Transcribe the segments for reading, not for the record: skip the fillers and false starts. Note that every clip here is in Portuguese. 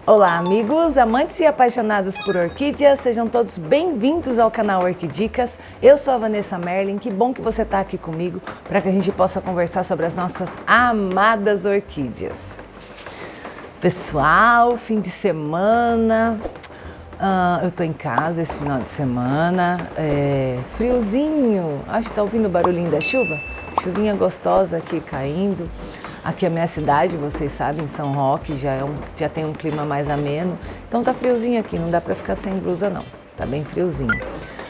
Olá amigos, amantes e apaixonados por orquídeas, sejam todos bem-vindos ao canal Orquidicas. Eu sou a Vanessa Merlin, que bom que você está aqui comigo para que a gente possa conversar sobre as nossas amadas orquídeas. Pessoal, fim de semana, eu tô em casa esse final de semana, friozinho, acho que tá ouvindo o barulhinho da chuva? Chuvinha gostosa aqui caindo. Aqui é a minha cidade, vocês sabem, São Roque, já tem um clima mais ameno, então tá friozinho aqui, não dá para ficar sem blusa não, tá bem friozinho.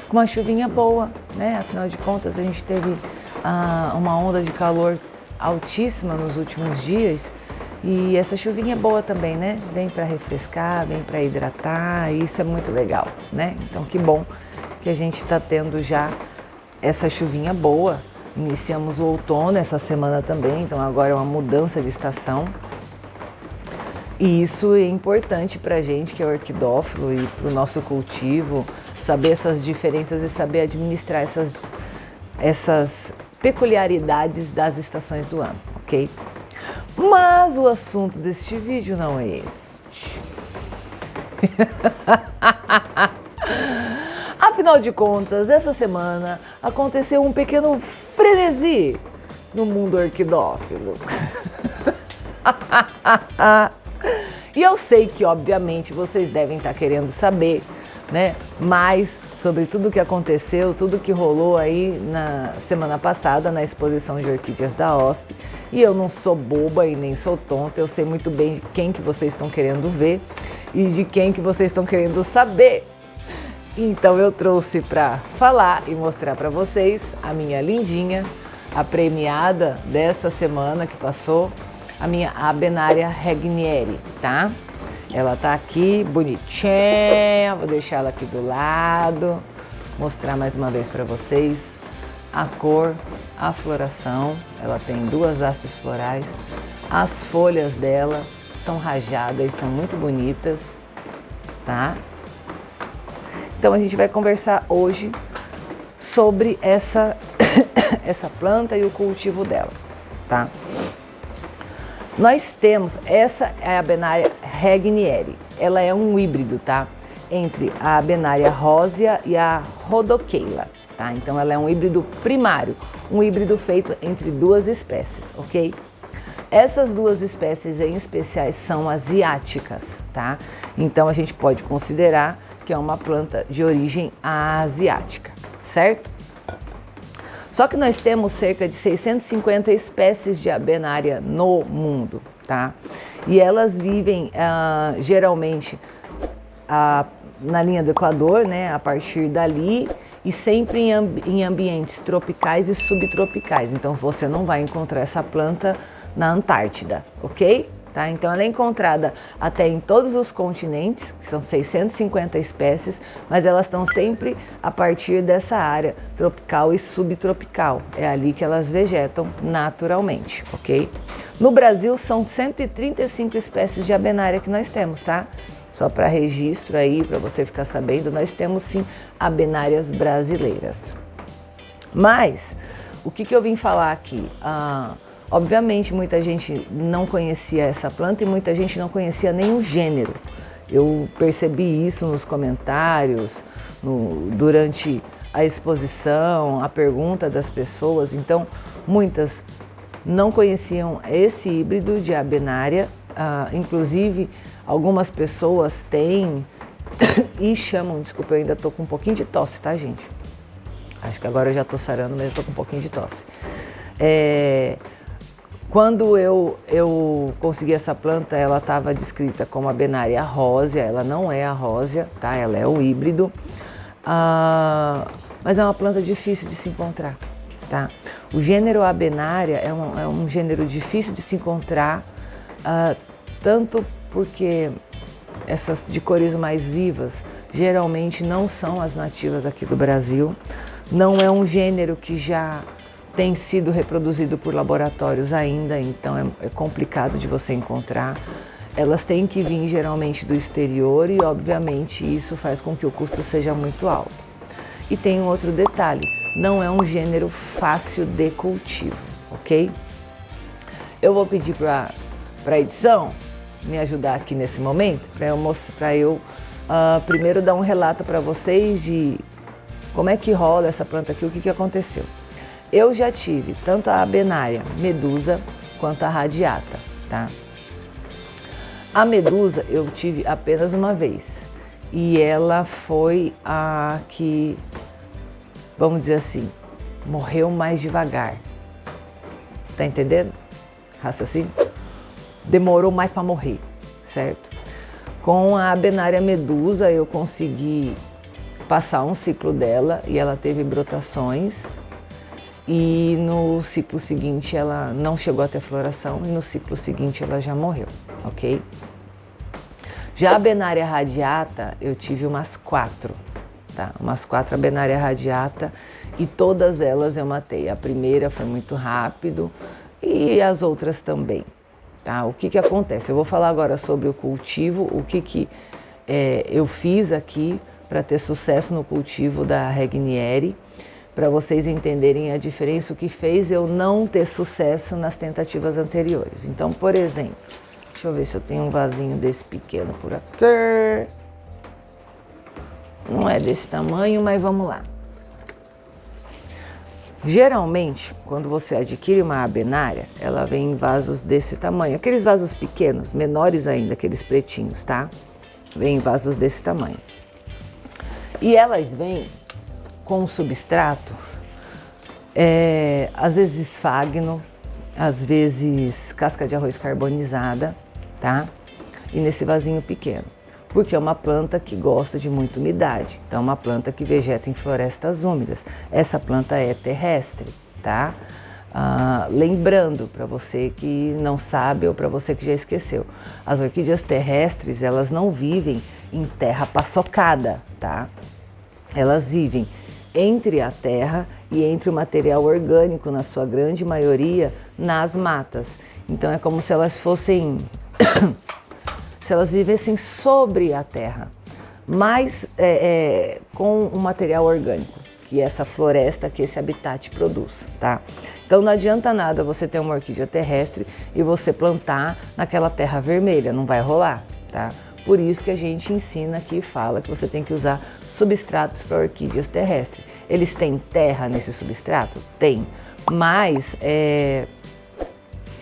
Com uma chuvinha boa, né? Afinal de contas a gente teve uma onda de calor altíssima nos últimos dias e essa chuvinha é boa também, né? Vem para refrescar, vem para hidratar, e isso é muito legal, né? Então que bom que a gente está tendo já essa chuvinha boa. Iniciamos o outono essa semana também, então agora é uma mudança de estação. E isso é importante para a gente que é orquidófilo e para o nosso cultivo, saber essas diferenças e saber administrar essas peculiaridades das estações do ano, ok? Mas o assunto deste vídeo não é esse. Afinal de contas, essa semana aconteceu um pequeno frenesi no mundo orquidófilo. E eu sei que, obviamente, vocês devem estar querendo saber, né, mais sobre tudo o que aconteceu, tudo que rolou aí na semana passada na exposição de orquídeas da OSP. E eu não sou boba e nem sou tonta, eu sei muito bem de quem que vocês estão querendo ver e de quem que vocês estão querendo saber. Então eu trouxe para falar e mostrar para vocês a minha lindinha, a premiada dessa semana que passou, a minha Abenaria regnieri, tá? Ela tá aqui bonitinha, vou deixar ela aqui do lado, mostrar mais uma vez para vocês a cor, a floração. Ela tem duas hastes florais, as folhas dela são rajadas, são muito bonitas, tá? Então a gente vai conversar hoje sobre essa planta e o cultivo dela, tá? Nós temos, essa é a Abenaria regnieri, ela é um híbrido, tá? Entre a Abenaria rosea e a rhodokeila, tá? Então ela é um híbrido primário, um híbrido feito entre duas espécies, ok? Essas duas espécies em especiais são asiáticas, tá? Então a gente pode considerar que é uma planta de origem asiática, certo? Só que nós temos cerca de 650 espécies de Abenaria no mundo, tá? E elas vivem geralmente na linha do Equador, né? A partir dali e sempre em ambientes tropicais e subtropicais. Então você não vai encontrar essa planta na Antártida, ok? Tá? Então ela é encontrada até em todos os continentes, que são 650 espécies, mas elas estão sempre a partir dessa área tropical e subtropical. É ali que elas vegetam naturalmente, ok? No Brasil são 135 espécies de Abenaria que nós temos, tá? Só para registro aí, para você ficar sabendo, nós temos sim Abenárias brasileiras. Mas, o que eu vim falar aqui? Obviamente, muita gente não conhecia essa planta e muita gente não conhecia nem o gênero. Eu percebi isso nos comentários, durante a exposição, a pergunta das pessoas. Então, muitas não conheciam esse híbrido de Abenaria. Inclusive, algumas pessoas têm e chamam, desculpa, eu ainda estou com um pouquinho de tosse, tá, gente? Acho que agora eu já estou sarando, mas eu estou com um pouquinho de tosse. Quando eu consegui essa planta, ela estava descrita como Abenaria rosea, ela não é a rósea, tá? Ela é o híbrido, mas é uma planta difícil de se encontrar, tá? O gênero Abenaria é um gênero difícil de se encontrar, tanto porque essas de cores mais vivas geralmente não são as nativas aqui do Brasil, não é um gênero que já tem sido reproduzido por laboratórios ainda, então é complicado de você encontrar. Elas têm que vir geralmente do exterior e, obviamente, isso faz com que o custo seja muito alto. E tem um outro detalhe, não é um gênero fácil de cultivo, ok? Eu vou pedir para a edição me ajudar aqui nesse momento, para eu primeiro dar um relato para vocês de como é que rola essa planta aqui, o que aconteceu. Eu já tive tanto a Abenaria medusa quanto a radiata, tá? A medusa eu tive apenas uma vez e ela foi a que, vamos dizer assim, morreu mais devagar. Tá entendendo? Raciocínio? Demorou mais para morrer, certo? Com a Abenaria medusa eu consegui passar um ciclo dela e ela teve brotações. E no ciclo seguinte ela não chegou a ter floração e no ciclo seguinte ela já morreu, ok? Já a Abenaria radiata eu tive umas 4, tá? Umas 4 Abenaria radiata e todas elas eu matei. A primeira foi muito rápido e as outras também, tá? O que acontece? Eu vou falar agora sobre o cultivo, o que eu fiz aqui para ter sucesso no cultivo da Regnieri, para vocês entenderem a diferença, o que fez eu não ter sucesso nas tentativas anteriores. Então, por exemplo, deixa eu ver se eu tenho um vasinho desse pequeno por aqui. Não é desse tamanho, mas vamos lá. Geralmente, quando você adquire uma Abenaria, ela vem em vasos desse tamanho. Aqueles vasos pequenos, menores ainda, aqueles pretinhos, tá? Vem em vasos desse tamanho. E elas vêm com substrato, às vezes esfagno, às vezes casca de arroz carbonizada, tá? E nesse vasinho pequeno, porque é uma planta que gosta de muita umidade, então é uma planta que vegeta em florestas úmidas. Essa planta é terrestre, tá? Lembrando, para você que não sabe ou para você que já esqueceu, as orquídeas terrestres, elas não vivem em terra paçocada, tá? Elas vivem entre a terra e entre o material orgânico, na sua grande maioria, nas matas. Então é como se elas fossem, se elas vivessem sobre a terra, mas com o material orgânico, que é essa floresta, que esse habitat produz, tá? Então não adianta nada você ter uma orquídea terrestre e você plantar naquela terra vermelha, não vai rolar, tá? Por isso que a gente ensina aqui e fala que você tem que usar substratos para orquídeas terrestres. Eles têm terra nesse substrato? Tem, mas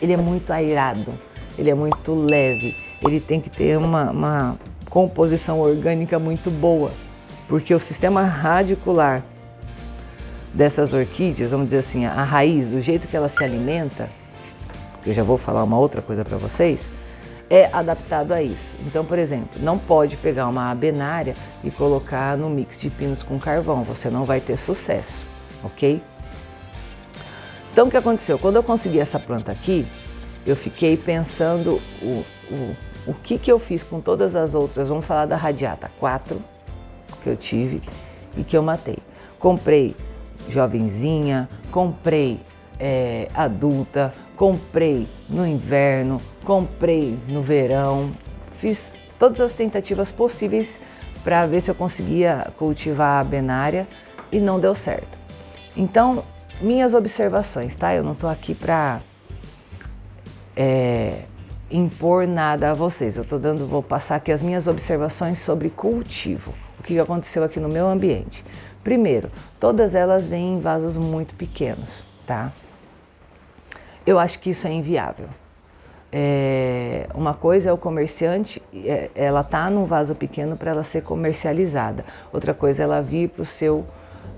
ele é muito airado, ele é muito leve, ele tem que ter uma composição orgânica muito boa, porque o sistema radicular dessas orquídeas, vamos dizer assim, a raiz, do jeito que ela se alimenta, que eu já vou falar uma outra coisa para vocês, é adaptado a isso. Então, por exemplo, não pode pegar uma Abenaria e colocar no mix de pinos com carvão, você não vai ter sucesso, ok? Então, o que aconteceu? Quando eu consegui essa planta aqui, eu fiquei pensando o que eu fiz com todas as outras. Vamos falar da radiata, 4 que eu tive e que eu matei. Comprei jovenzinha, comprei adulta, comprei no inverno, comprei no verão, fiz todas as tentativas possíveis para ver se eu conseguia cultivar a Abenaria e não deu certo. Então, minhas observações, tá? Eu não estou aqui para impor nada a vocês, vou passar aqui as minhas observações sobre cultivo, o que aconteceu aqui no meu ambiente. Primeiro, todas elas vêm em vasos muito pequenos, tá? Eu acho que isso é inviável. Uma coisa é o comerciante, ela tá num vaso pequeno para ela ser comercializada. Outra coisa é ela vir para o seu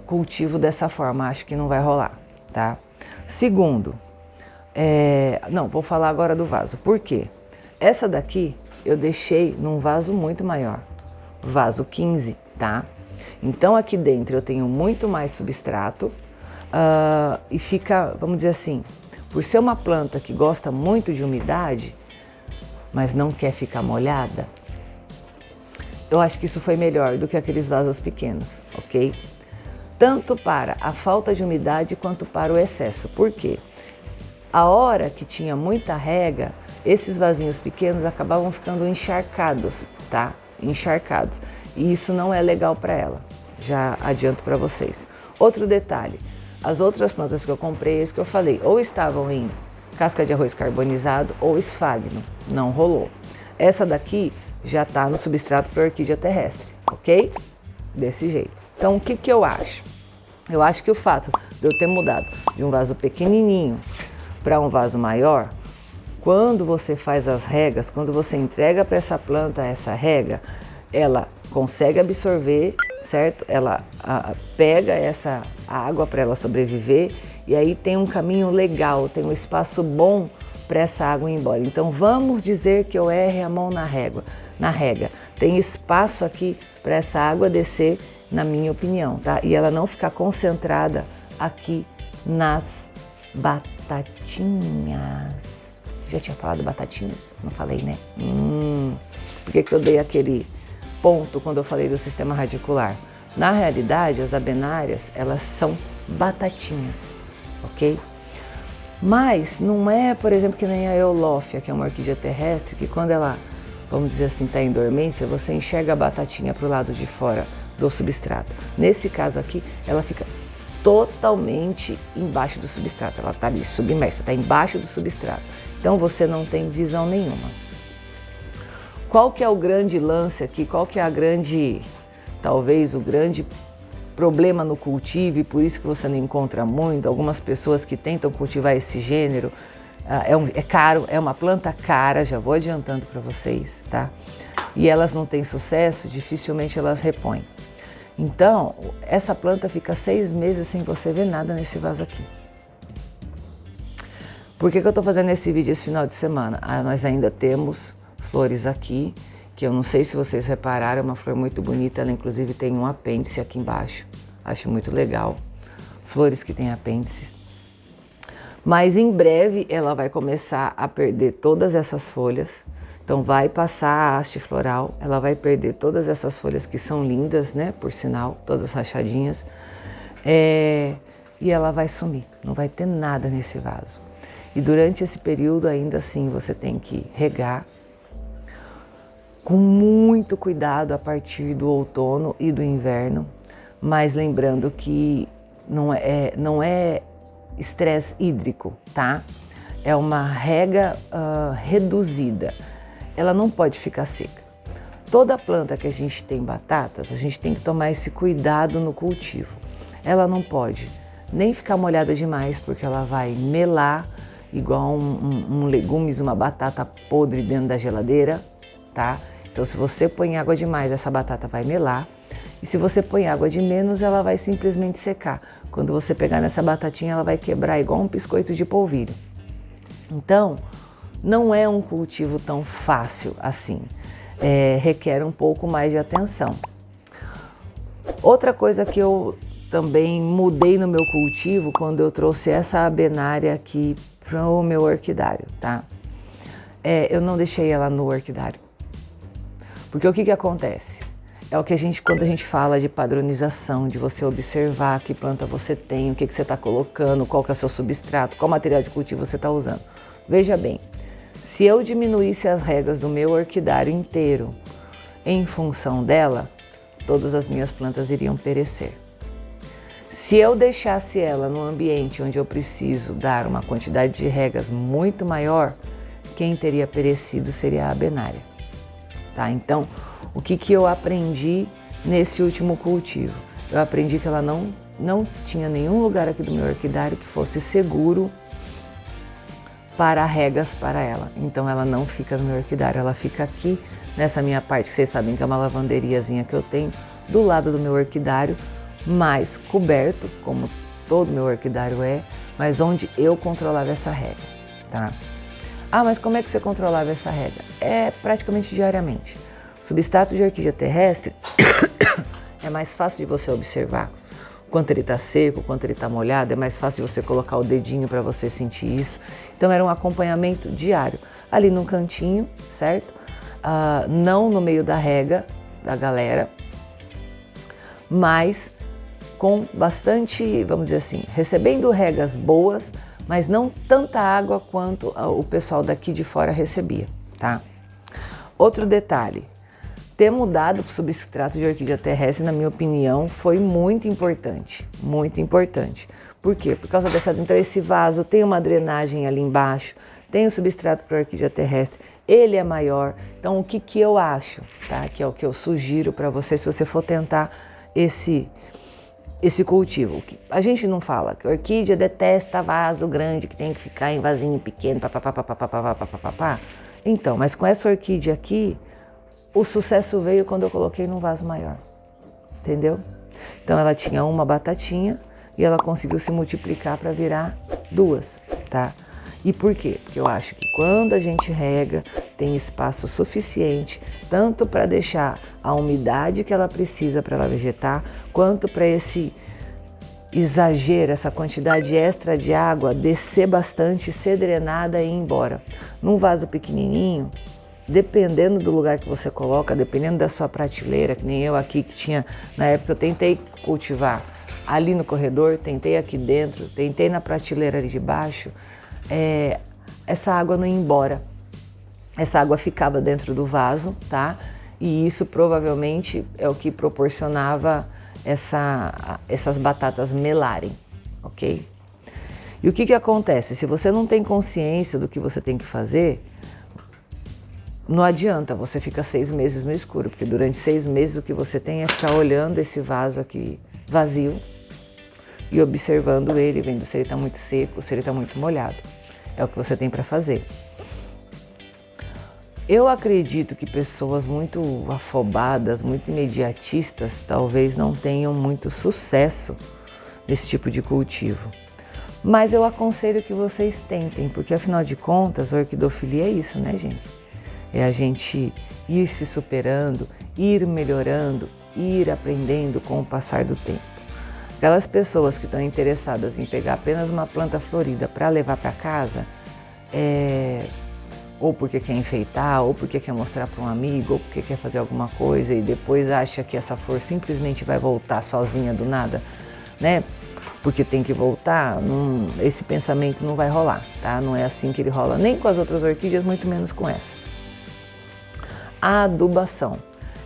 cultivo dessa forma. Acho que não vai rolar, tá? Segundo, não, vou falar agora do vaso. Por quê? Essa daqui eu deixei num vaso muito maior, vaso 15, tá? Então aqui dentro eu tenho muito mais substrato e fica, vamos dizer assim, por ser uma planta que gosta muito de umidade, mas não quer ficar molhada, eu acho que isso foi melhor do que aqueles vasos pequenos, ok? Tanto para a falta de umidade quanto para o excesso. Por quê? A hora que tinha muita rega, esses vasinhos pequenos acabavam ficando encharcados, tá? Encharcados. E isso não é legal para ela, já adianto para vocês. Outro detalhe. As outras plantas que eu comprei, isso que eu falei, ou estavam em casca de arroz carbonizado ou esfagno, não rolou. Essa daqui já está no substrato para orquídea terrestre, ok? Desse jeito. Então, o que eu acho? Eu acho que o fato de eu ter mudado de um vaso pequenininho para um vaso maior, quando você faz as regas, quando você entrega para essa planta essa rega, ela consegue absorver, certo? Ela pega essa água para ela sobreviver e aí tem um caminho legal, tem um espaço bom para essa água ir embora. Então vamos dizer que eu erre a mão na rega. Tem espaço aqui para essa água descer, na minha opinião, tá? E ela não ficar concentrada aqui nas batatinhas. Já tinha falado batatinhas? Não falei, né? Por que eu dei aquele ponto quando eu falei do sistema radicular? Na realidade, as abenárias, elas são batatinhas, ok? Mas não é, por exemplo, que nem a eulófia, que é uma orquídea terrestre, que quando ela, vamos dizer assim, está em dormência, você enxerga a batatinha para o lado de fora do substrato. Nesse caso aqui, ela fica totalmente embaixo do substrato. Ela está ali submersa, está embaixo do substrato. Então você não tem visão nenhuma. Qual que é o grande lance aqui? Qual que é a grande, talvez o grande problema no cultivo, e por isso que você não encontra muito? Algumas pessoas que tentam cultivar esse gênero, é caro, é uma planta cara, já vou adiantando para vocês, tá? E elas não têm sucesso, dificilmente elas repõem. Então, essa planta fica 6 meses sem você ver nada nesse vaso aqui. Por que eu estou fazendo esse vídeo esse final de semana? Nós ainda temos flores aqui, que eu não sei se vocês repararam, é uma flor muito bonita, ela inclusive tem um apêndice aqui embaixo, acho muito legal, flores que têm apêndices. Mas em breve ela vai começar a perder todas essas folhas, então vai passar a haste floral, ela vai perder todas essas folhas que são lindas, né, por sinal, todas rachadinhas, e ela vai sumir, não vai ter nada nesse vaso. E durante esse período ainda assim você tem que regar, com muito cuidado a partir do outono e do inverno, mas lembrando que não é estresse hídrico, tá? É uma rega reduzida, ela não pode ficar seca. Toda planta que a gente tem batatas, a gente tem que tomar esse cuidado no cultivo. Ela não pode nem ficar molhada demais, porque ela vai melar, igual um legumes, uma batata podre dentro da geladeira, tá? Então, se você põe água demais, essa batata vai melar. E se você põe água de menos, ela vai simplesmente secar. Quando você pegar nessa batatinha, ela vai quebrar igual um biscoito de polvilho. Então, não é um cultivo tão fácil assim. Requer um pouco mais de atenção. Outra coisa que eu também mudei no meu cultivo, quando eu trouxe essa abenária aqui para o meu orquidário, tá? Eu não deixei ela no orquidário. Porque o que acontece? É o que quando a gente fala de padronização, de você observar que planta você tem, o que você está colocando, qual que é o seu substrato, qual material de cultivo você está usando. Veja bem, se eu diminuísse as regas do meu orquidário inteiro em função dela, todas as minhas plantas iriam perecer. Se eu deixasse ela no ambiente onde eu preciso dar uma quantidade de regas muito maior, quem teria perecido seria a abenária. Tá? Então, o que eu aprendi nesse último cultivo? Eu aprendi que ela não tinha nenhum lugar aqui do meu orquidário que fosse seguro para regas para ela. Então ela não fica no meu orquidário, ela fica aqui nessa minha parte, que vocês sabem que é uma lavanderiazinha que eu tenho, do lado do meu orquidário, mais coberto, como todo meu orquidário mas onde eu controlava essa rega, tá? Mas como é que você controlava essa rega? Praticamente diariamente. Substrato de orquídea terrestre é mais fácil de você observar quanto ele está seco, quanto ele está molhado, é mais fácil de você colocar o dedinho para você sentir isso. Então era um acompanhamento diário, ali num cantinho, certo? Não no meio da rega da galera, mas com bastante, vamos dizer assim, recebendo regas boas, mas não tanta água quanto o pessoal daqui de fora recebia, tá? Outro detalhe, ter mudado para o substrato de orquídea terrestre, na minha opinião, foi muito importante, muito importante. Por quê? Por causa então esse vaso tem uma drenagem ali embaixo, tem o substrato para orquídea terrestre, ele é maior. Então o que eu acho, tá? Que é o que eu sugiro para você se você for tentar esse cultivo. A gente não fala que a orquídea detesta vaso grande, que tem que ficar em vasinho pequeno, papapá. Então, mas com essa orquídea aqui, o sucesso veio quando eu coloquei num vaso maior, entendeu? Então ela tinha uma batatinha e ela conseguiu se multiplicar para virar 2, tá? E por quê? Porque eu acho que quando a gente rega, tem espaço suficiente, tanto para deixar a umidade que ela precisa para ela vegetar, quanto para esse exagero, essa quantidade extra de água descer bastante, ser drenada e ir embora. Num vaso pequenininho, dependendo do lugar que você coloca, dependendo da sua prateleira, que nem eu aqui que tinha, na época eu tentei cultivar ali no corredor, tentei aqui dentro, tentei na prateleira ali de baixo, essa água não ia embora. Essa água ficava dentro do vaso, tá? E isso provavelmente é o que proporcionava essas batatas melarem, ok? E o que acontece? Se você não tem consciência do que você tem que fazer, não adianta, você fica 6 meses no escuro, porque durante 6 meses o que você tem é ficar olhando esse vaso aqui vazio e observando ele, vendo se ele está muito seco, se ele está muito molhado. É o que você tem para fazer. Eu acredito que pessoas muito afobadas, muito imediatistas, talvez não tenham muito sucesso nesse tipo de cultivo. Mas eu aconselho que vocês tentem, porque afinal de contas, a orquidofilia é isso, né, gente? É a gente ir se superando, ir melhorando, ir aprendendo com o passar do tempo. Aquelas pessoas que estão interessadas em pegar apenas uma planta florida para levar para casa, ou porque quer enfeitar, ou porque quer mostrar para um amigo, ou porque quer fazer alguma coisa e depois acha que essa flor simplesmente vai voltar sozinha do nada, né? Porque tem que voltar, esse pensamento não vai rolar, tá? Não é assim que ele rola, nem com as outras orquídeas, muito menos com essa. A adubação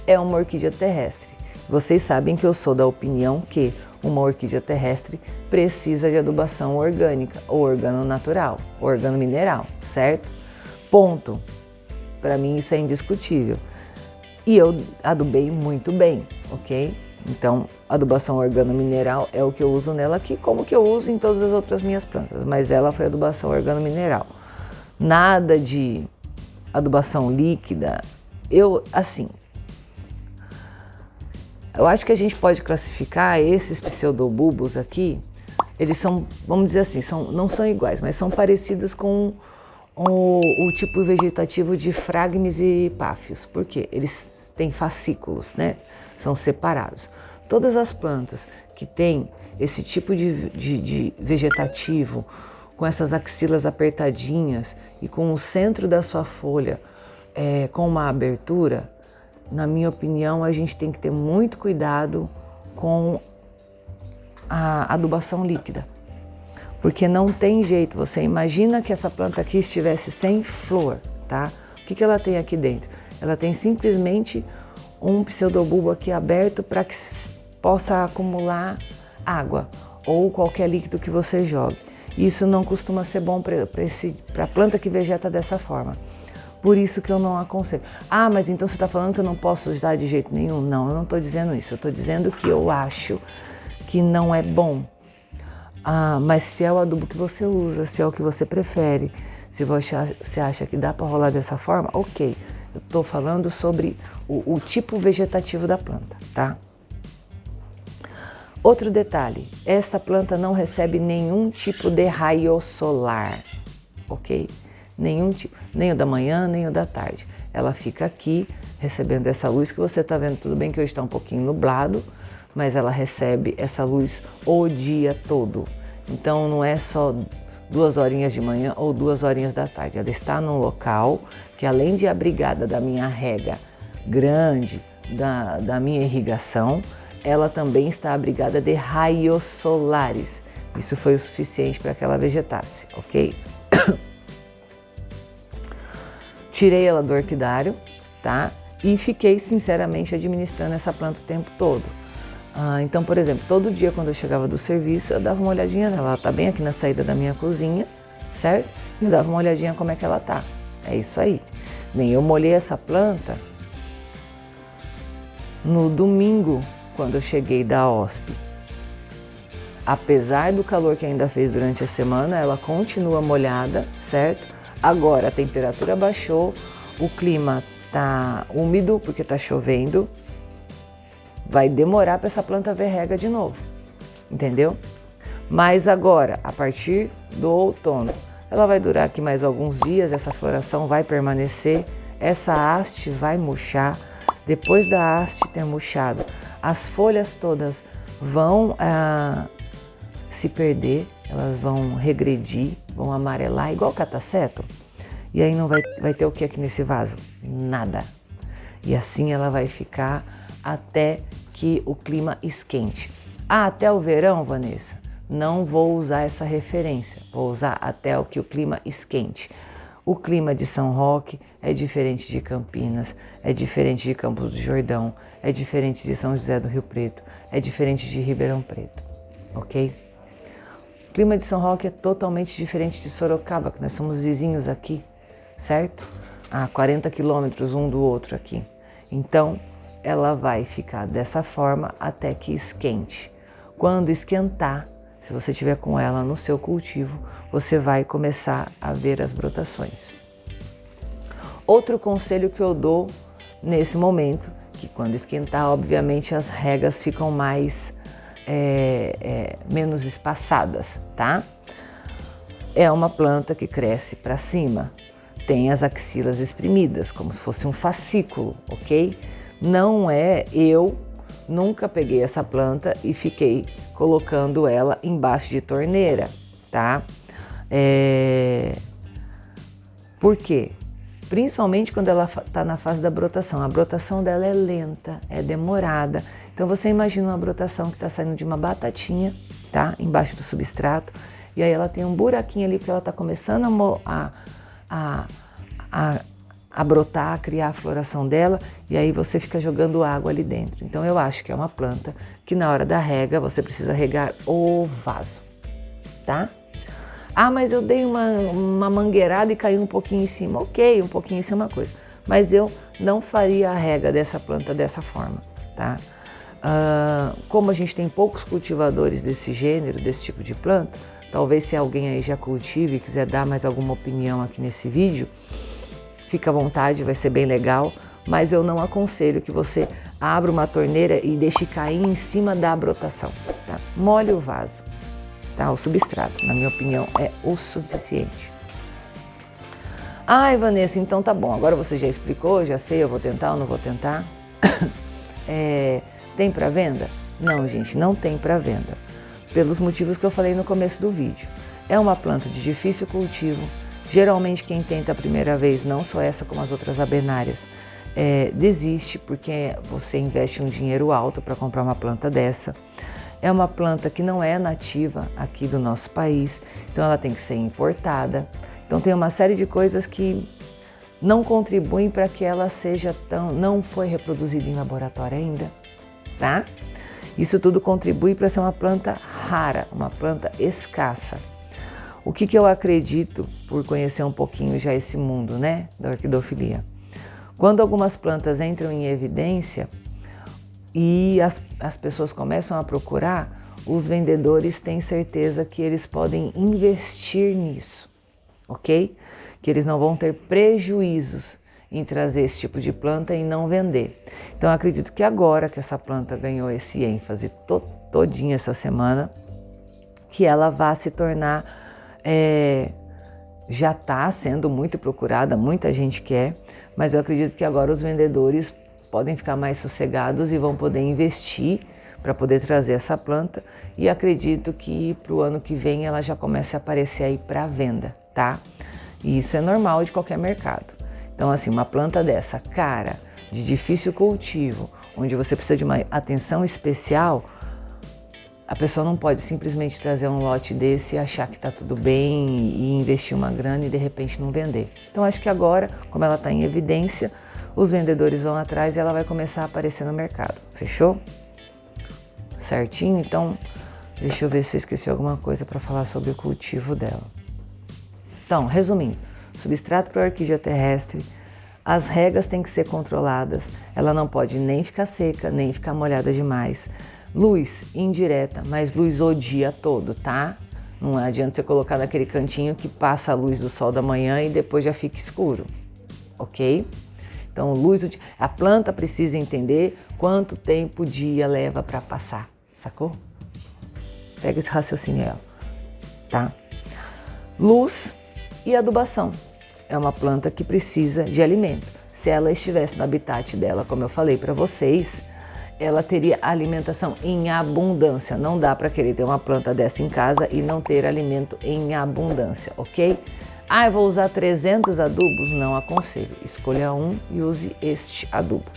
é uma orquídea terrestre. Vocês sabem que eu sou da opinião que uma orquídea terrestre precisa de adubação orgânica, ou organo natural, ou organo mineral, certo? Ponto. Para mim isso é indiscutível. E eu adubei muito bem, ok? Então, adubação organo-mineral é o que eu uso nela aqui, como que eu uso em todas as outras minhas plantas, mas ela foi adubação organo-mineral. Nada de adubação líquida. Eu acho que a gente pode classificar esses pseudobulbos aqui, eles são, vamos dizer assim, não são iguais, mas são parecidos com o tipo vegetativo de Phragmites e Epáfios. Por quê? Eles têm fascículos, né? São separados. Todas as plantas que têm esse tipo de vegetativo, com essas axilas apertadinhas e com o centro da sua folha com uma abertura, na minha opinião, a gente tem que ter muito cuidado com a adubação líquida. Porque não tem jeito, você imagina que essa planta aqui estivesse sem flor, tá? O que ela tem aqui dentro? Ela tem simplesmente um pseudobulbo aqui aberto para que possa acumular água ou qualquer líquido que você jogue. Isso não costuma ser bom para a planta que vegeta dessa forma. Por isso que eu não aconselho. Ah, mas então você está falando que eu não posso usar de jeito nenhum? Não, eu não estou dizendo isso. Eu estou dizendo que eu acho que não é bom. Ah, mas se é o adubo que você usa, se é o que você prefere, se você acha que dá para rolar dessa forma, ok. Eu estou falando sobre o tipo vegetativo da planta, tá? Outro detalhe, essa planta não recebe nenhum tipo de raio solar, ok? Nenhum tipo, nem o da manhã, nem o da tarde. Ela fica aqui recebendo essa luz que você está vendo, tudo bem que hoje está um pouquinho nublado, mas ela recebe essa luz o dia todo. Então não é só 2 horinhas de manhã ou 2 horinhas da tarde. Ela está num local que, além de abrigada da minha rega grande, da minha irrigação, ela também está abrigada de raios solares. Isso foi o suficiente para que ela vegetasse, ok? Tirei ela do orquidário, tá? E fiquei, sinceramente, administrando essa planta o tempo todo. Então, por exemplo, todo dia quando eu chegava do serviço, eu dava uma olhadinha nela. Ela tá bem aqui na saída da minha cozinha, certo? E eu dava uma olhadinha como é que ela tá. É isso aí. Nem eu molhei essa planta no domingo, quando eu cheguei da OSP. Apesar do calor que ainda fez durante a semana, ela continua molhada, certo? Agora a temperatura baixou, o clima tá úmido porque tá chovendo. Vai demorar para essa planta ver rega de novo, entendeu? Mas agora, a partir do outono, ela vai durar aqui mais alguns dias, essa floração vai permanecer, essa haste vai murchar. Depois da haste ter murchado, as folhas todas vão se perder, elas vão regredir, vão amarelar, igual cataceto. E aí não vai ter o que aqui nesse vaso? Nada. E assim ela vai ficar até que o clima esquente. Até o verão, Vanessa? Não vou usar essa referência, vou usar até o que o clima esquente. O clima de São Roque é diferente de Campinas, é diferente de Campos do Jordão, é diferente de São José do Rio Preto, é diferente de Ribeirão Preto, ok? O clima de São Roque é totalmente diferente de Sorocaba, que nós somos vizinhos aqui, certo? A 40 quilômetros um do outro aqui. Então, ela vai ficar dessa forma até que esquente. Quando esquentar, se você tiver com ela no seu cultivo, você vai começar a ver as brotações. Outro conselho que eu dou nesse momento, que quando esquentar, obviamente as regas ficam menos espaçadas, tá? É uma planta que cresce para cima, tem as axilas espremidas, como se fosse um fascículo, ok? Não é, eu nunca peguei essa planta e fiquei colocando ela embaixo de torneira, tá? Por quê? Principalmente quando ela está na fase da brotação. A brotação dela é lenta, é demorada. Então você imagina uma brotação que está saindo de uma batatinha, tá? Embaixo do substrato. E aí ela tem um buraquinho ali que ela está começando a brotar, a criar a floração dela, e aí você fica jogando água ali dentro. Então eu acho que é uma planta que na hora da rega você precisa regar o vaso, tá? Ah, mas eu dei uma mangueirada e caiu um pouquinho em cima. Ok, um pouquinho isso é uma coisa, mas eu não faria a rega dessa planta dessa forma, tá? Como a gente tem poucos cultivadores desse gênero, desse tipo de planta, talvez se alguém aí já cultive e quiser dar mais alguma opinião aqui nesse vídeo, fica à vontade, vai ser bem legal, mas eu não aconselho que você abra uma torneira e deixe cair em cima da brotação, tá? Molhe o vaso, tá? O substrato, na minha opinião, é o suficiente. Ai, Vanessa, então tá bom, agora você já explicou, já sei, eu vou tentar ou não vou tentar. Tem para venda? Não, gente, não tem para venda, pelos motivos que eu falei no começo do vídeo. É uma planta de difícil cultivo. Geralmente quem tenta a primeira vez, não só essa como as outras abenárias, desiste porque você investe um dinheiro alto para comprar uma planta dessa. É uma planta que não é nativa aqui do nosso país, então ela tem que ser importada. Então tem uma série de coisas que não contribuem para que ela seja não foi reproduzida em laboratório ainda, tá? Isso tudo contribui para ser uma planta rara, uma planta escassa. O que eu acredito, por conhecer um pouquinho já esse mundo, né, da orquidofilia? Quando algumas plantas entram em evidência e as pessoas começam a procurar, os vendedores têm certeza que eles podem investir nisso, ok? Que eles não vão ter prejuízos em trazer esse tipo de planta e não vender. Então eu acredito que agora que essa planta ganhou esse ênfase todinha essa semana, que ela vá se tornar... já está sendo muito procurada, muita gente quer, mas eu acredito que agora os vendedores podem ficar mais sossegados e vão poder investir para poder trazer essa planta, e acredito que para o ano que vem ela já comece a aparecer aí para venda, tá? E isso é normal de qualquer mercado. Então assim, uma planta dessa cara, de difícil cultivo, onde você precisa de uma atenção especial, a pessoa não pode simplesmente trazer um lote desse e achar que está tudo bem e investir uma grana e de repente não vender. Então acho que agora, como ela está em evidência, os vendedores vão atrás e ela vai começar a aparecer no mercado. Fechou? Certinho? Então, deixa eu ver se eu esqueci alguma coisa para falar sobre o cultivo dela. Então, resumindo, substrato para orquídea terrestre, As regas têm que ser controladas, ela não pode nem ficar seca, nem ficar molhada demais. Luz indireta, mas luz o dia todo, tá? Não adianta você colocar naquele cantinho que passa a luz do sol da manhã e depois já fica escuro, ok? Então, a planta precisa entender quanto tempo o dia leva para passar, sacou? Pega esse raciocínio aí, tá? Luz e adubação. É uma planta que precisa de alimento. Se ela estivesse no habitat dela, como eu falei para vocês, ela teria alimentação em abundância. Não dá para querer ter uma planta dessa em casa e não ter alimento em abundância, ok? Ah, eu vou usar 300 adubos? Não aconselho. Escolha um e use este adubo,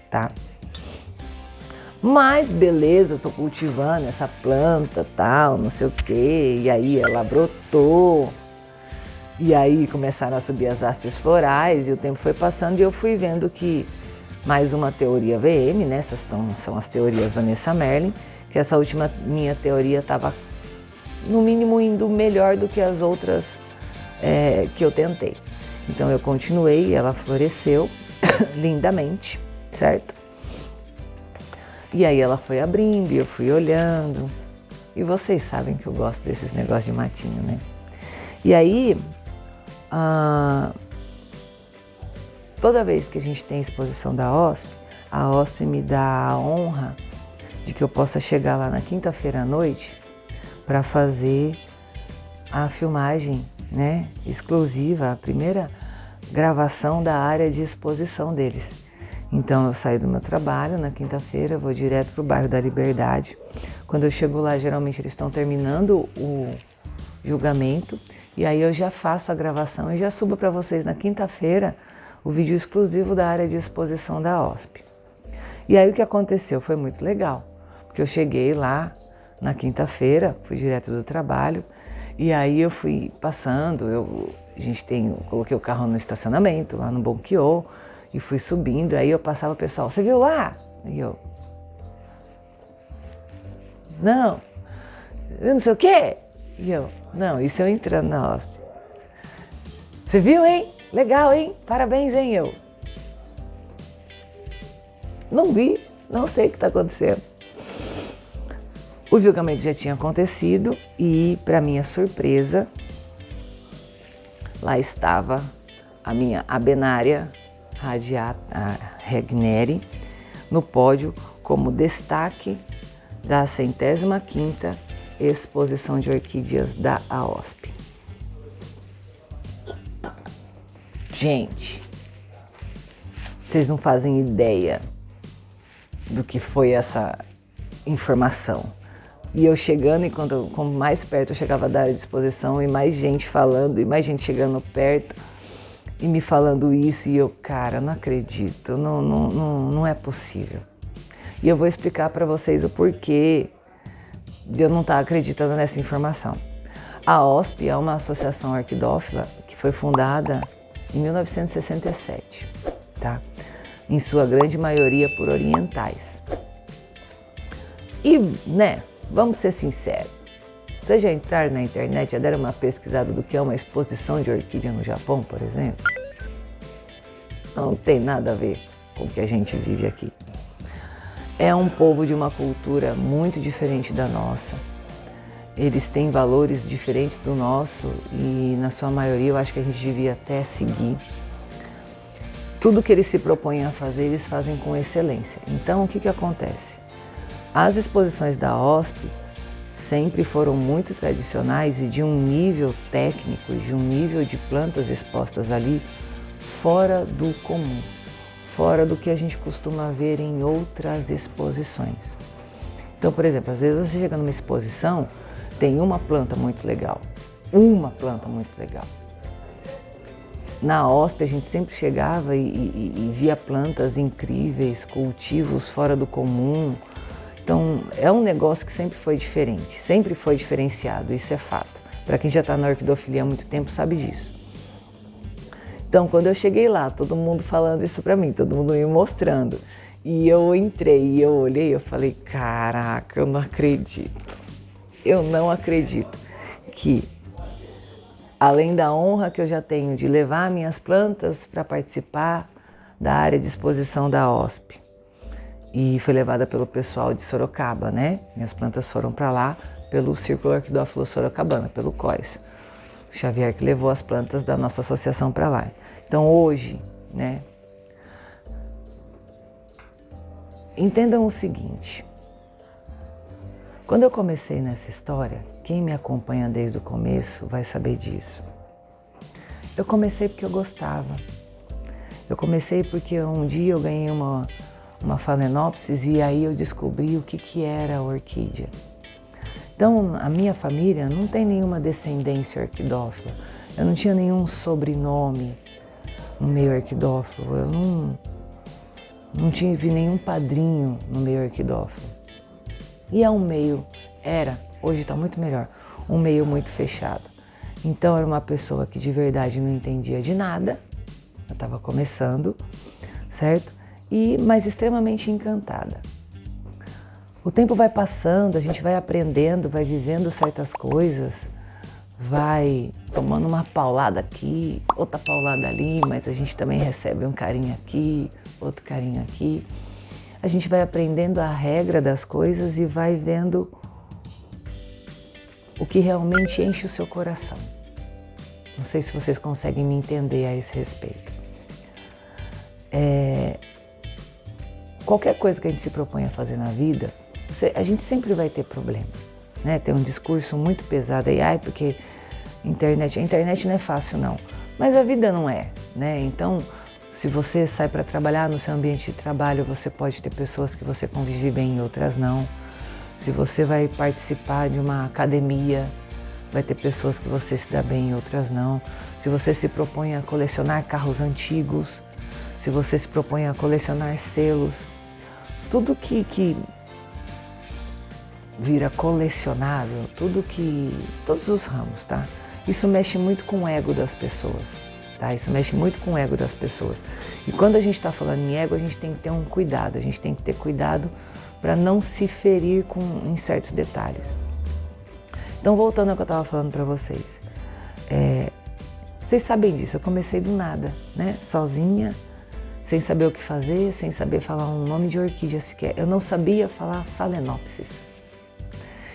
tá? Mas beleza, estou cultivando essa planta, tal, não sei o quê, e aí ela brotou. E aí começaram a subir as hastes florais e o tempo foi passando e eu fui vendo que mais uma teoria VM, né? Essas são as teorias Vanessa Merlin, que essa última minha teoria estava no mínimo indo melhor do que as outras que eu tentei. Então eu continuei, ela floresceu lindamente, certo? E aí ela foi abrindo e eu fui olhando. E vocês sabem que eu gosto desses negócios de matinho, né? E aí, toda vez que a gente tem exposição da OSP, a OSP me dá a honra de que eu possa chegar lá na quinta-feira à noite para fazer a filmagem, né, exclusiva, a primeira gravação da área de exposição deles. Então eu saio do meu trabalho na quinta-feira, vou direto para o bairro da Liberdade. Quando eu chego lá, geralmente eles estão terminando o julgamento e aí eu já faço a gravação e já subo para vocês na quinta-feira o vídeo exclusivo da área de exposição da OSP. E aí o que aconteceu foi muito legal, porque eu cheguei lá na quinta-feira, fui direto do trabalho e aí eu fui passando, eu coloquei o carro no estacionamento lá no Bonquiô e fui subindo, aí eu passava o pessoal, você viu lá? E eu, não, eu não sei o quê. E eu, não, isso eu entrando na OSP. Você viu, hein? Legal, hein? Parabéns, hein, eu. Não vi, não sei o que está acontecendo. O julgamento já tinha acontecido e, para minha surpresa, lá estava a minha Abenaria radiata Regneri no pódio como destaque da 105ª exposição de orquídeas da AOSP. Gente, vocês não fazem ideia do que foi essa informação. E eu chegando, e quanto mais perto eu chegava da área de exposição, e mais gente falando, e mais gente chegando perto, e me falando isso, e eu, cara, não acredito, não é possível. E eu vou explicar para vocês o porquê de eu não estar acreditando nessa informação. A OSP é uma associação orquidófila que foi fundada em 1967, tá? Em sua grande maioria por orientais. E, né, vamos ser sinceros, vocês já entraram na internet, já deram uma pesquisada do que é uma exposição de orquídea no Japão, por exemplo? Não tem nada a ver com o que a gente vive aqui. É um povo de uma cultura muito diferente da nossa. Eles têm valores diferentes do nosso e, na sua maioria, eu acho que a gente devia até seguir. Tudo que eles se propõem a fazer, eles fazem com excelência. Então, o que acontece? As exposições da OSP sempre foram muito tradicionais e de um nível técnico, de um nível de plantas expostas ali fora do comum, fora do que a gente costuma ver em outras exposições. Então, por exemplo, às vezes você chega numa exposição, tem uma planta muito legal. Na OSP a gente sempre chegava e via plantas incríveis, cultivos fora do comum. Então é um negócio que sempre foi diferente, sempre foi diferenciado, isso é fato. Para quem já está na orquidofilia há muito tempo sabe disso. Então quando eu cheguei lá, todo mundo falando isso para mim, todo mundo me mostrando. E eu entrei e eu olhei e eu falei, caraca, eu não acredito que Além da honra que eu já tenho de levar minhas plantas para participar da área de exposição da OSP. E foi levada pelo pessoal de Sorocaba, né? Minhas plantas foram para lá pelo Círculo Orquidófilo Sorocabana, pelo COIS. O Xavier que levou as plantas da nossa associação para lá. Então hoje, né? Entendam o seguinte. Quando eu comecei nessa história, quem me acompanha desde o começo vai saber disso. Eu comecei porque eu gostava. Eu comecei porque um dia eu ganhei uma Phalaenopsis e aí eu descobri o que era a orquídea. Então, a minha família não tem nenhuma descendência orquidófila. Eu não tinha nenhum sobrenome no meio orquidófilo. Eu não tive nenhum padrinho no meio orquidófilo. E é um meio, hoje está muito melhor, um meio muito fechado. Então, era uma pessoa que de verdade não entendia de nada. Eu estava começando, certo? Mas extremamente encantada. O tempo vai passando, a gente vai aprendendo, vai vivendo certas coisas, vai tomando uma paulada aqui, outra paulada ali, mas a gente também recebe um carinho aqui, outro carinho aqui. A gente vai aprendendo a regra das coisas e vai vendo o que realmente enche o seu coração. Não sei se vocês conseguem me entender a esse respeito. Qualquer coisa que a gente se propõe a fazer na vida, a gente sempre vai ter problema, né? Tem um discurso muito pesado aí, porque a internet não é fácil não, mas a vida não é, né? Então, se você sai para trabalhar no seu ambiente de trabalho, você pode ter pessoas que você convive bem e outras não. Se você vai participar de uma academia, vai ter pessoas que você se dá bem e outras não. Se você se propõe a colecionar carros antigos, se você se propõe a colecionar selos, tudo que vira colecionável, todos os ramos, tá? Isso mexe muito com o ego das pessoas, tá? Isso mexe muito com o ego das pessoas. E quando a gente está falando em ego, a gente tem que ter um cuidado, a gente tem que ter cuidado para não se ferir em certos detalhes. Então, voltando ao que eu estava falando para vocês, vocês sabem disso, eu comecei do nada, né? Sozinha, sem saber o que fazer, sem saber falar um nome de orquídea sequer. Eu não sabia falar Phalaenopsis.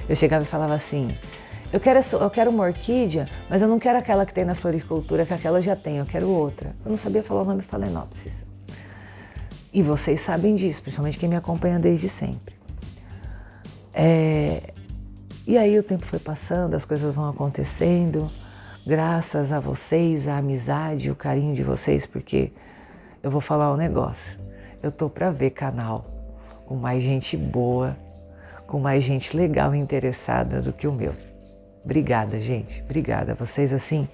Eu chegava e falava assim, eu quero uma orquídea, mas eu não quero aquela que tem na floricultura, que aquela já tem, eu quero outra. Eu não sabia falar o nome Phalaenopsis. E vocês sabem disso, principalmente quem me acompanha desde sempre. E aí o tempo foi passando, as coisas vão acontecendo, graças a vocês, a amizade, o carinho de vocês, porque eu vou falar um negócio. Eu tô para ver canal com mais gente boa, com mais gente legal e interessada do que o meu. Obrigada, gente. Obrigada. Vocês, assim,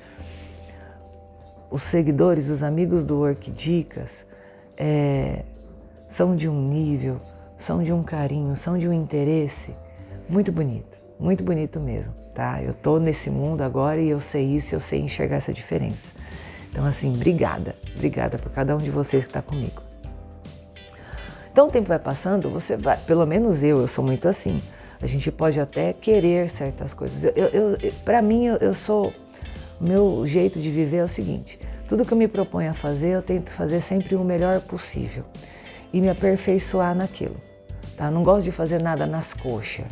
os seguidores, os amigos do Orquidicas, são de um nível, são de um carinho, são de um interesse muito bonito mesmo, tá? Eu tô nesse mundo agora e eu sei isso, eu sei enxergar essa diferença. Então, assim, obrigada por cada um de vocês que está comigo. Então, o tempo vai passando, pelo menos eu sou muito assim. A gente pode até querer certas coisas. Para mim, o meu jeito de viver é o seguinte, tudo que eu me proponho a fazer, eu tento fazer sempre o melhor possível e me aperfeiçoar naquilo, tá? Não gosto de fazer nada nas coxas,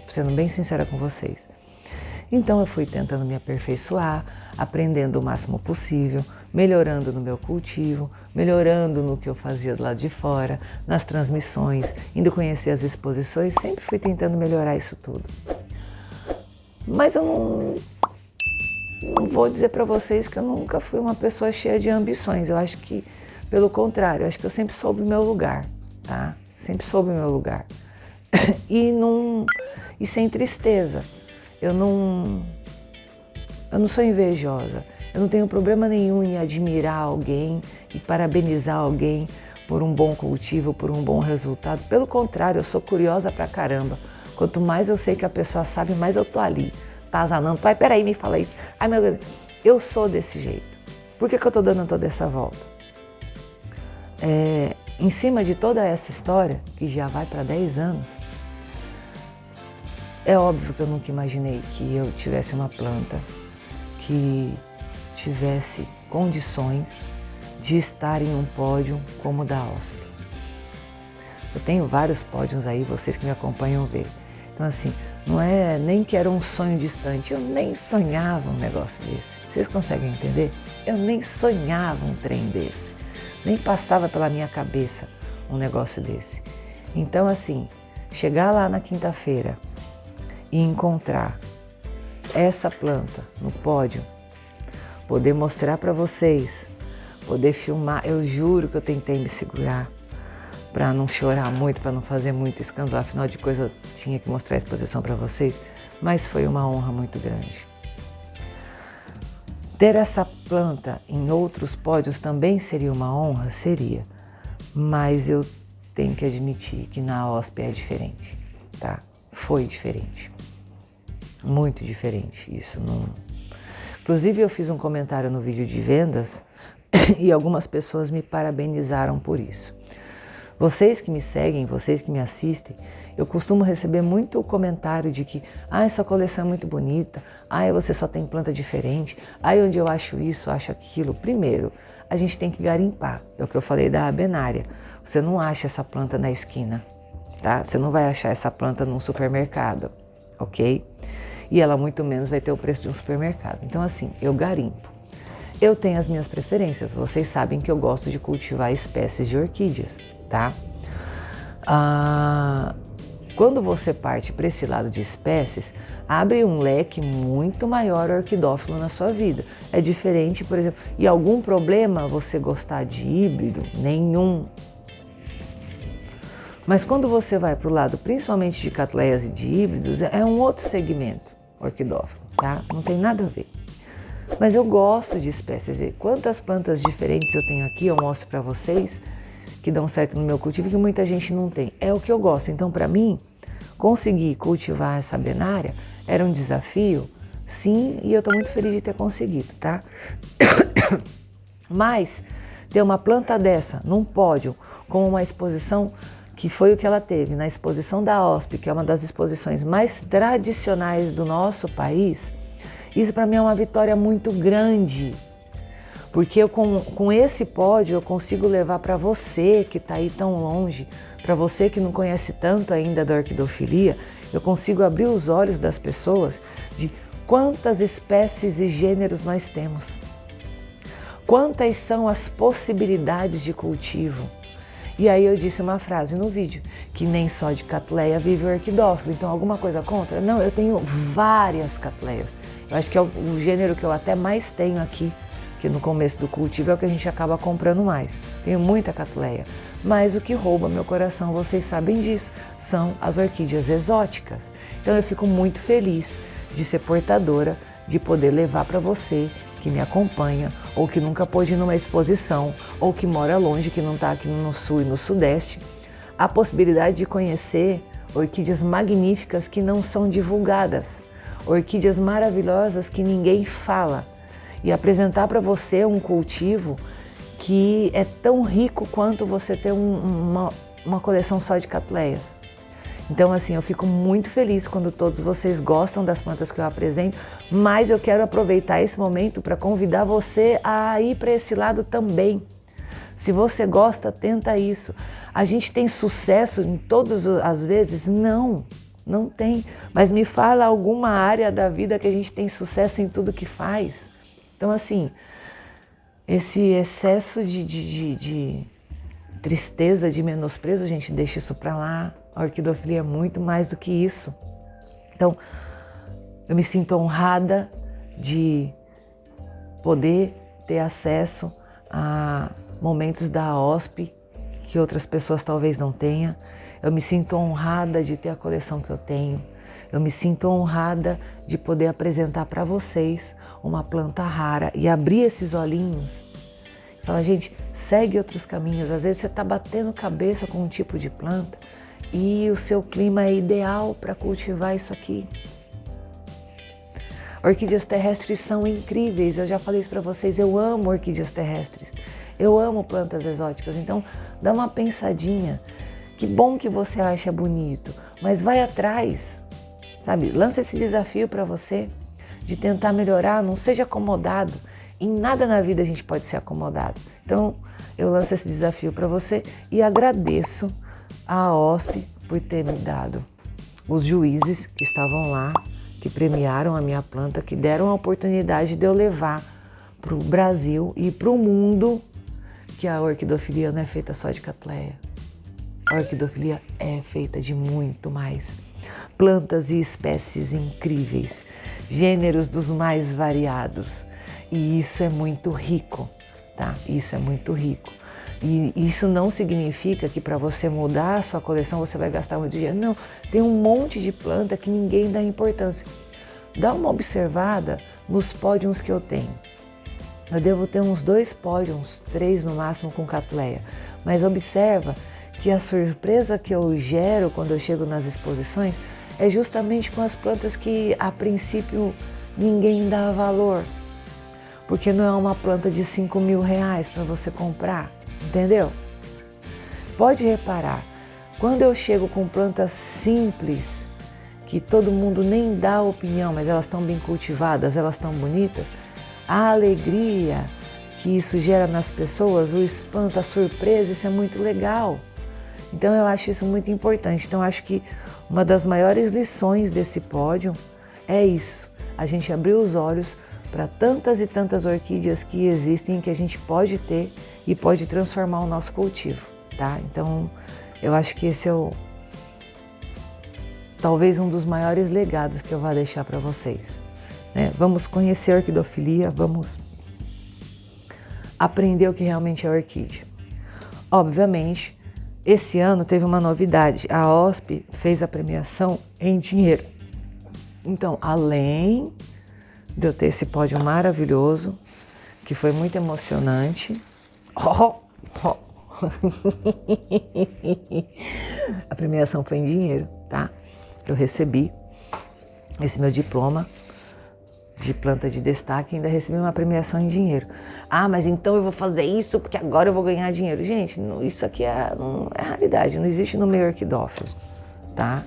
sendo bem sincera com vocês. Então eu fui tentando me aperfeiçoar, aprendendo o máximo possível, melhorando no meu cultivo, melhorando no que eu fazia do lado de fora, nas transmissões, indo conhecer as exposições, sempre fui tentando melhorar isso tudo. Mas eu não vou dizer para vocês que eu nunca fui uma pessoa cheia de ambições. Eu acho que, pelo contrário, eu acho que eu sempre soube o meu lugar, tá? Sempre soube o meu lugar. E sem tristeza. Eu não sou invejosa. Eu não tenho problema nenhum em admirar alguém e parabenizar alguém por um bom cultivo, por um bom resultado. Pelo contrário, eu sou curiosa pra caramba. Quanto mais eu sei que a pessoa sabe, mais eu tô ali, tazanando. Pai, peraí, me fala isso. Ai, meu Deus, eu sou desse jeito. Por que eu tô dando toda essa volta? Em cima de toda essa história, que já vai para 10 anos, é óbvio que eu nunca imaginei que eu tivesse uma planta que tivesse condições de estar em um pódio como o da OSP. Eu tenho vários pódios aí, vocês que me acompanham ver. Então assim, não é nem que era um sonho distante, eu nem sonhava um negócio desse. Vocês conseguem entender? Eu nem sonhava um trem desse, nem passava pela minha cabeça um negócio desse. Então assim, chegar lá na quinta-feira e encontrar essa planta no pódio, poder mostrar para vocês, poder filmar, eu juro que eu tentei me segurar para não chorar muito, para não fazer muito escândalo, afinal de coisas eu tinha que mostrar a exposição para vocês, mas foi uma honra muito grande. Ter essa planta em outros pódios também seria uma honra? Seria, mas eu tenho que admitir que na OSP é diferente, tá? Foi diferente, muito diferente, isso não... Inclusive eu fiz um comentário no vídeo de vendas e algumas pessoas me parabenizaram por isso. Vocês que me seguem, vocês que me assistem, eu costumo receber muito o comentário de que essa coleção é muito bonita, você só tem planta diferente, onde eu acho isso, acho aquilo. Primeiro, a gente tem que garimpar, é o que eu falei da abenária. Você não acha essa planta na esquina, tá? Você não vai achar essa planta num supermercado, ok? E ela muito menos vai ter o preço de um supermercado. Então assim, eu garimpo. Eu tenho as minhas preferências, vocês sabem que eu gosto de cultivar espécies de orquídeas, tá? Quando você parte para esse lado de espécies, abre um leque muito maior orquidófilo na sua vida. É diferente, por exemplo, e algum problema você gostar de híbrido? Nenhum. Mas quando você vai para o lado principalmente de catleias e de híbridos, é um outro segmento orquidófilo, tá? Não tem nada a ver. Mas eu gosto de espécies. Quantas plantas diferentes eu tenho aqui, eu mostro para vocês, que dão certo no meu cultivo, que muita gente não tem. É o que eu gosto. Então, para mim, conseguir cultivar essa abenária era um desafio, sim, e eu estou muito feliz de ter conseguido, tá? Mas, ter uma planta dessa num pódio, com uma exposição, que foi o que ela teve, na exposição da OSP, que é uma das exposições mais tradicionais do nosso país, isso para mim é uma vitória muito grande, porque eu com esse pódio eu consigo levar para você que está aí tão longe, para você que não conhece tanto ainda da orquidofilia, eu consigo abrir os olhos das pessoas de quantas espécies e gêneros nós temos, quantas são as possibilidades de cultivo. E aí eu disse uma frase no vídeo, que nem só de catleia vive o orquidófilo, então alguma coisa contra? Não, eu tenho várias catleias. Eu acho que é o gênero que eu até mais tenho aqui, que no começo do cultivo é o que a gente acaba comprando mais. Tenho muita catleia, mas o que rouba meu coração, vocês sabem disso, são as orquídeas exóticas. Então eu fico muito feliz de ser portadora, de poder levar para você que me acompanha, ou que nunca pôde ir numa exposição, ou que mora longe, que não está aqui no sul e no sudeste, a possibilidade de conhecer orquídeas magníficas que não são divulgadas, orquídeas maravilhosas que ninguém fala, e apresentar para você um cultivo que é tão rico quanto você ter uma coleção só de catleias. Então assim, eu fico muito feliz quando todos vocês gostam das plantas que eu apresento, mas eu quero aproveitar esse momento para convidar você a ir para esse lado também. Se você gosta, tenta isso. A gente tem sucesso em todas as vezes? Não, não tem. Mas me fala alguma área da vida que a gente tem sucesso em tudo que faz. Então assim, esse excesso de tristeza, de menosprezo, a gente deixa isso para lá. A orquidofilia é muito mais do que isso. Então, eu me sinto honrada de poder ter acesso a momentos da OSP que outras pessoas talvez não tenham. Eu me sinto honrada de ter a coleção que eu tenho. Eu me sinto honrada de poder apresentar para vocês uma planta rara e abrir esses olhinhos. Falar, gente, segue outros caminhos. Às vezes você está batendo cabeça com um tipo de planta e o seu clima é ideal para cultivar isso aqui. Orquídeas terrestres são incríveis, eu já falei isso para vocês, eu amo orquídeas terrestres, eu amo plantas exóticas, então dá uma pensadinha. Que bom que você acha bonito, mas vai atrás, sabe? Lança esse desafio para você de tentar melhorar, não seja acomodado. Em nada na vida a gente pode ser acomodado. Então, eu lanço esse desafio para você e agradeço a OSP por ter me dado os juízes que estavam lá, que premiaram a minha planta, que deram a oportunidade de eu levar para o Brasil e para o mundo que a orquidofilia não é feita só de Cattleya. A orquidofilia é feita de muito mais. Plantas e espécies incríveis, gêneros dos mais variados. E isso é muito rico, tá? Isso é muito rico. E isso não significa que para você mudar a sua coleção você vai gastar muito dinheiro. Não, tem um monte de planta que ninguém dá importância. Dá uma observada nos pódios que eu tenho. Eu devo ter uns 2 pódios, 3 no máximo com Cattleya. Mas observa que a surpresa que eu gero quando eu chego nas exposições é justamente com as plantas que a princípio ninguém dá valor. Porque não é uma planta de 5 mil reais para você comprar, entendeu? Pode reparar, quando eu chego com plantas simples, que todo mundo nem dá opinião, mas elas estão bem cultivadas, elas estão bonitas, a alegria que isso gera nas pessoas, o espanto, a surpresa, isso é muito legal. Então eu acho isso muito importante. Então acho que uma das maiores lições desse pódio é isso, a gente abrir os olhos para tantas e tantas orquídeas que existem, que a gente pode ter e pode transformar o nosso cultivo, tá? Então eu acho que esse é talvez um dos maiores legados que eu vou deixar para vocês, né? Vamos conhecer a orquidofilia, vamos aprender o que realmente é orquídea. Obviamente, esse ano teve uma novidade, a OSP fez a premiação em dinheiro. Então, além de eu ter esse pódio maravilhoso, que foi muito emocionante, a premiação foi em dinheiro, tá? Eu recebi esse meu diploma de planta de destaque e ainda recebi uma premiação em dinheiro. Ah, mas então eu vou fazer isso porque agora eu vou ganhar dinheiro. Gente, isso aqui é raridade, não existe no meio orquidófilo, tá?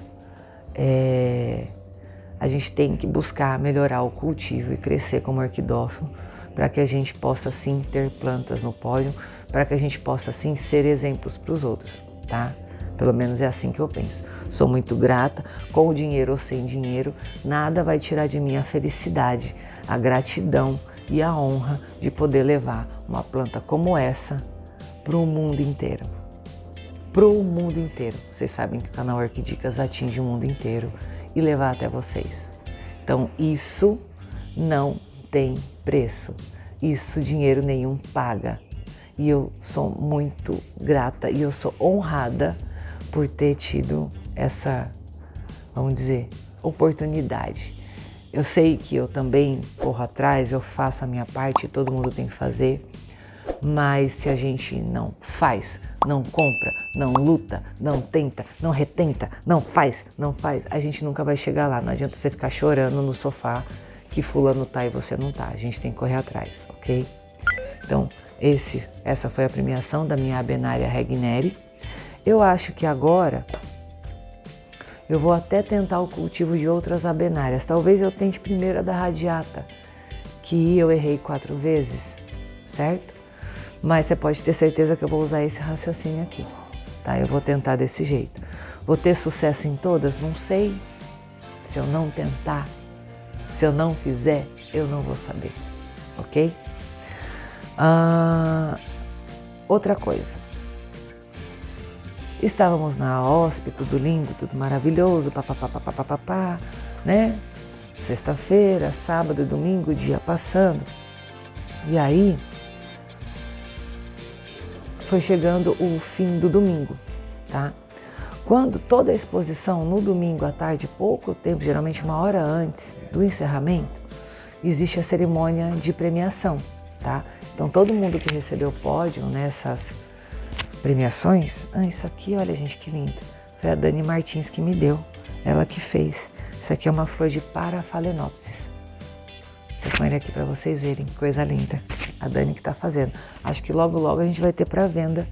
A gente tem que buscar melhorar o cultivo e crescer como orquidófilo para que a gente possa sim ter plantas no pódio, para que a gente possa sim ser exemplos para os outros, tá? Pelo menos é assim que eu penso. Sou muito grata, com dinheiro ou sem dinheiro, nada vai tirar de mim a felicidade, a gratidão e a honra de poder levar uma planta como essa para o mundo inteiro. Para o mundo inteiro. Vocês sabem que o canal Orquidicas atinge o mundo inteiro e levar até vocês. Então isso não tem preço, isso dinheiro nenhum paga. E eu sou muito grata e eu sou honrada por ter tido essa, vamos dizer, oportunidade. Eu sei que eu também corro atrás, eu faço a minha parte, todo mundo tem que fazer, mas se a gente não faz, não compra, não luta, não tenta, não retenta, não faz, a gente nunca vai chegar lá. Não adianta você ficar chorando no sofá que fulano tá e você não tá. A gente tem que correr atrás, ok? Então, essa foi a premiação da minha Abenaria regneri. Eu acho que agora eu vou até tentar o cultivo de outras abenárias. Talvez eu tente primeiro a da radiata, que eu errei 4 vezes, certo? Mas você pode ter certeza que eu vou usar esse raciocínio aqui, tá? Eu vou tentar desse jeito. Vou ter sucesso em todas? Não sei. Se eu não tentar, se eu não fizer, eu não vou saber, ok? Outra coisa. Estávamos na OSP, tudo lindo, tudo maravilhoso, papapá, né? Sexta-feira, sábado, domingo, o dia passando. E aí, foi chegando o fim do domingo, tá? Quando toda a exposição, no domingo à tarde, pouco tempo, geralmente 1 hora antes do encerramento, existe a cerimônia de premiação, tá? Então todo mundo que recebeu o pódio nessas premiações, isso aqui, olha gente que lindo, foi a Dani Martins que me deu, ela que fez. Isso aqui é uma flor de Paraphalaenopsis. Vou pôr aqui para vocês verem, coisa linda. A Dani que tá fazendo. Acho que logo logo a gente vai ter para venda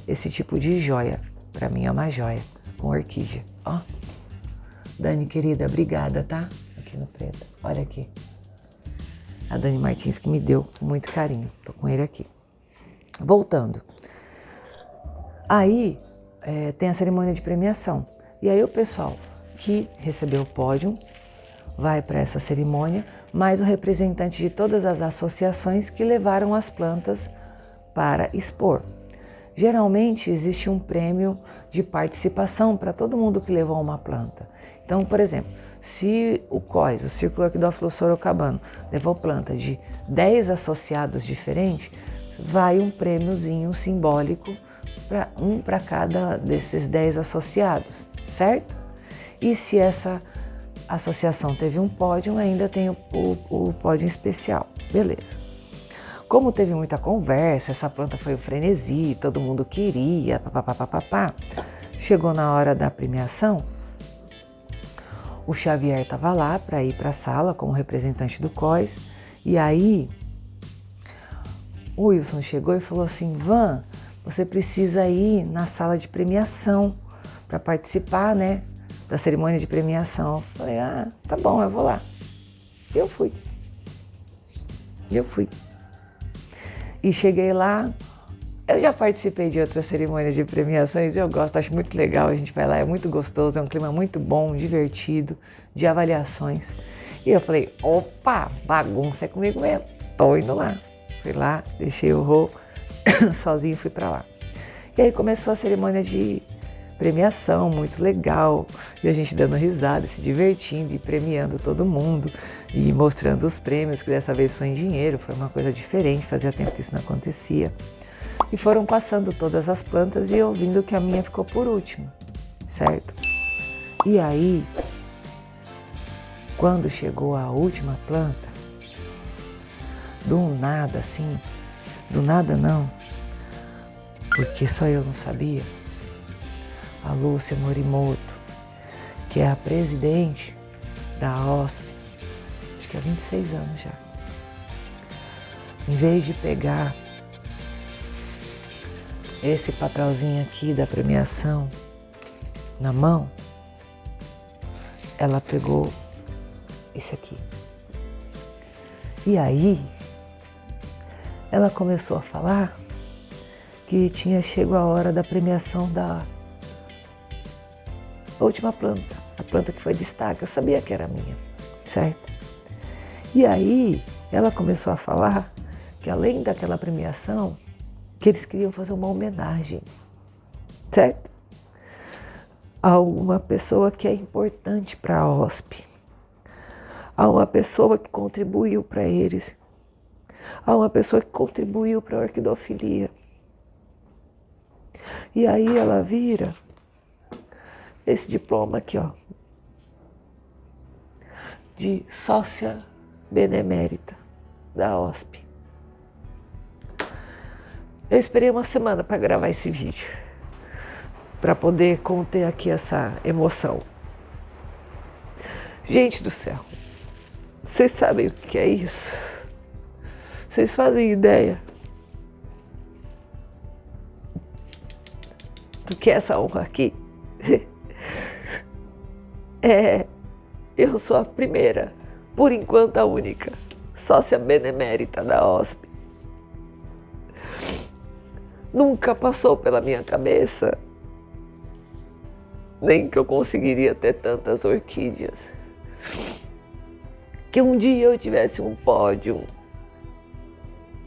esse tipo de joia. Para mim é uma joia com orquídea, ó. Dani querida, obrigada, tá? Aqui no preto, olha aqui. A Dani Martins que me deu com muito carinho. Tô com ele aqui. Voltando. Aí tem a cerimônia de premiação. E aí o pessoal que recebeu o pódio vai para essa cerimônia, mais o representante de todas as associações que levaram as plantas para expor. Geralmente existe um prêmio de participação para todo mundo que levou uma planta. Então, por exemplo, se o COIS, o Círculo Orquidófilo Sorocabano, levou planta de 10 associados diferentes, vai um prêmiozinho simbólico para cada desses 10 associados, certo? E se essa associação teve um pódio, ainda tem o pódio especial, beleza. Como teve muita conversa, essa planta foi o frenesi, todo mundo queria, papapá, chegou na hora da premiação, o Xavier estava lá para ir para a sala como representante do COIS, e aí o Wilson chegou e falou assim: Van, você precisa ir na sala de premiação para participar, né, da cerimônia de premiação. Eu falei: tá bom, eu vou lá. Eu fui. E cheguei lá, eu já participei de outras cerimônias de premiações, eu gosto, acho muito legal, a gente vai lá, é muito gostoso, é um clima muito bom, divertido, de avaliações. E eu falei: opa, bagunça é comigo mesmo, tô indo lá. Fui lá, deixei o Rô sozinho e fui para lá. E aí começou a cerimônia de premiação, muito legal, e a gente dando risada, se divertindo e premiando todo mundo e mostrando os prêmios, que dessa vez foi em dinheiro, foi uma coisa diferente, fazia tempo que isso não acontecia. E foram passando todas as plantas e eu vendo que a minha ficou por último, certo? E aí, quando chegou a última planta, do nada assim, do nada não, porque só eu não sabia, a Lúcia Morimoto, que é a presidente da OSP, acho que há 26 anos já, em vez de pegar esse papelzinho aqui da premiação na mão, ela pegou esse aqui. E aí, ela começou a falar que tinha chegado a hora da premiação da última planta, a planta que foi destaque. Eu sabia que era minha, certo? E aí, ela começou a falar que além daquela premiação, que eles queriam fazer uma homenagem, certo? A uma pessoa que é importante para a OSP, a uma pessoa que contribuiu para eles, a uma pessoa que contribuiu para a orquidofilia. E aí ela vira esse diploma aqui, ó, de sócia benemérita da OSP. Eu esperei uma semana para gravar esse vídeo, para poder conter aqui essa emoção. Gente do céu, vocês sabem o que é isso? Vocês fazem ideia do que é essa honra aqui? Eu sou a primeira, por enquanto a única, sócia benemérita da OSP. Nunca passou pela minha cabeça nem que eu conseguiria ter tantas orquídeas, que um dia eu tivesse um pódio,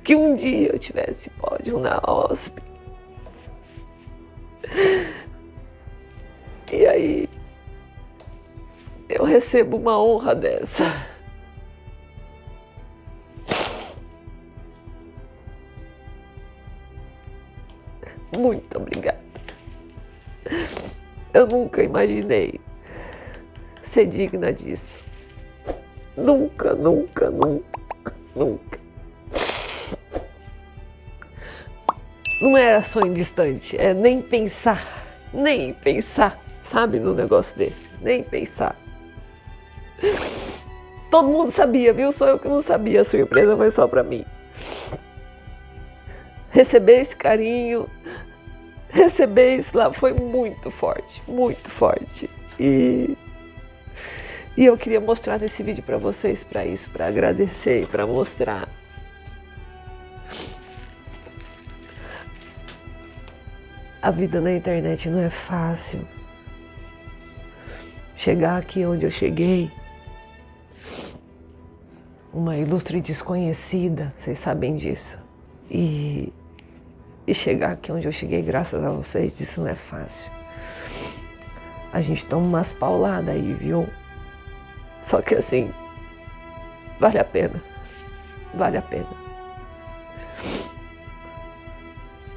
que um dia eu tivesse pódio na OSP. E aí eu recebo uma honra dessa. Muito obrigada. Eu nunca imaginei ser digna disso. Nunca, nunca, nunca, nunca. Não era sonho distante, é nem pensar, sabe, num negócio desse, nem pensar. Todo mundo sabia, viu? Só eu que não sabia, a surpresa foi só pra mim. Receber esse carinho, receber isso lá foi muito forte, muito forte. E E eu queria mostrar nesse vídeo para vocês, para isso, para agradecer e para mostrar. A vida na internet não é fácil. Chegar aqui onde eu cheguei, uma ilustre desconhecida, vocês sabem disso. E chegar aqui onde eu cheguei, graças a vocês, isso não é fácil. A gente toma umas pauladas aí, viu? Só que assim, vale a pena. Vale a pena.